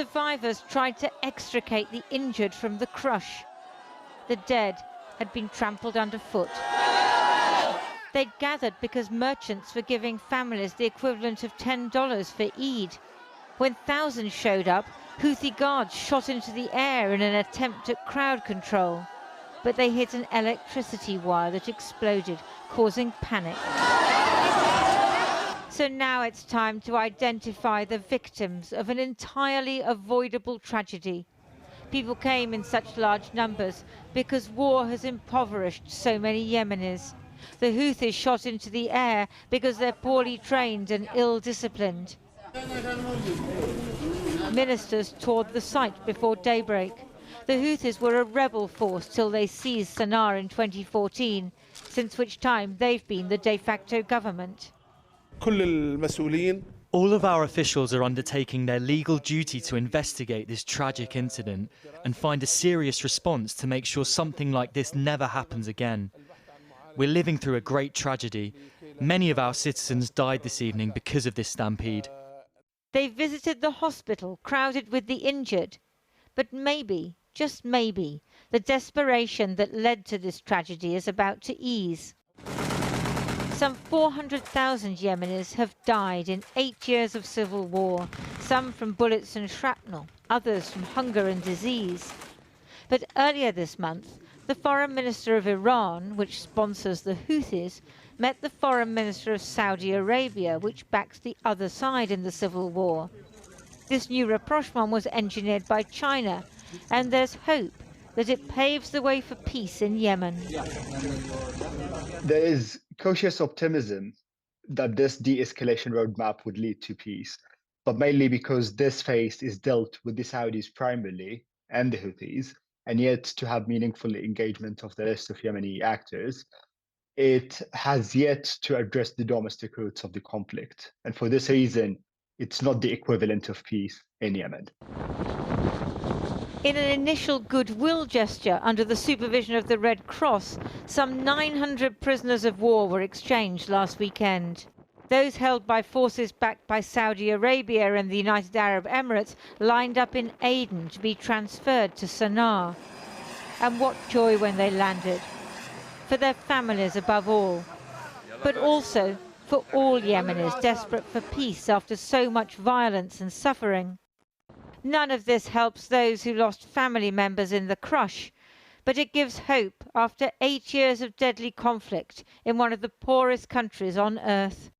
survivors tried to extricate the injured from the crush. The dead had been trampled underfoot. They'd gathered because merchants were giving families the equivalent of $10 for Eid. When thousands showed up, Houthi guards shot into the air in an attempt at crowd control. But they hit an electricity wire that exploded, causing panic. So now it's time to identify the victims of an entirely avoidable tragedy. People came in such large numbers because war has impoverished so many Yemenis. The Houthis shot into the air because they're poorly trained and ill-disciplined. Ministers toured the site before daybreak. The Houthis were a rebel force till they seized Sanaa in 2014, since which time they've been the de facto government. All of our officials are undertaking their legal duty to investigate this tragic incident and find a serious response to make sure something like this never happens again. We're living through a great tragedy. Many of our citizens died this evening because of this stampede. They visited the hospital, crowded with the injured. But maybe, just maybe, the desperation that led to this tragedy is about to ease. Some 400,000 Yemenis have died in 8 years of civil war, some from bullets and shrapnel, others from hunger and disease. But earlier this month, the foreign minister of Iran, which sponsors the Houthis, met the foreign minister of Saudi Arabia, which backs the other side in the civil war. This new rapprochement was engineered by China, and there's hope that it paves the way for peace in Yemen. There is cautious optimism that this de-escalation roadmap would lead to peace, but mainly because this phase is dealt with the Saudis primarily and the Houthis, and yet to have meaningful engagement of the rest of Yemeni actors, it has yet to address the domestic roots of the conflict. And for this reason, it's not the equivalent of peace in Yemen. In an initial goodwill gesture under the supervision of the Red Cross, some 900 prisoners of war were exchanged last weekend. Those held by forces backed by Saudi Arabia and the United Arab Emirates lined up in Aden to be transferred to Sanaa. And what joy when they landed. For their families above all, but also for all Yemenis desperate for peace after so much violence and suffering. None of this helps those who lost family members in the crush, but it gives hope after 8 years of deadly conflict in one of the poorest countries on earth.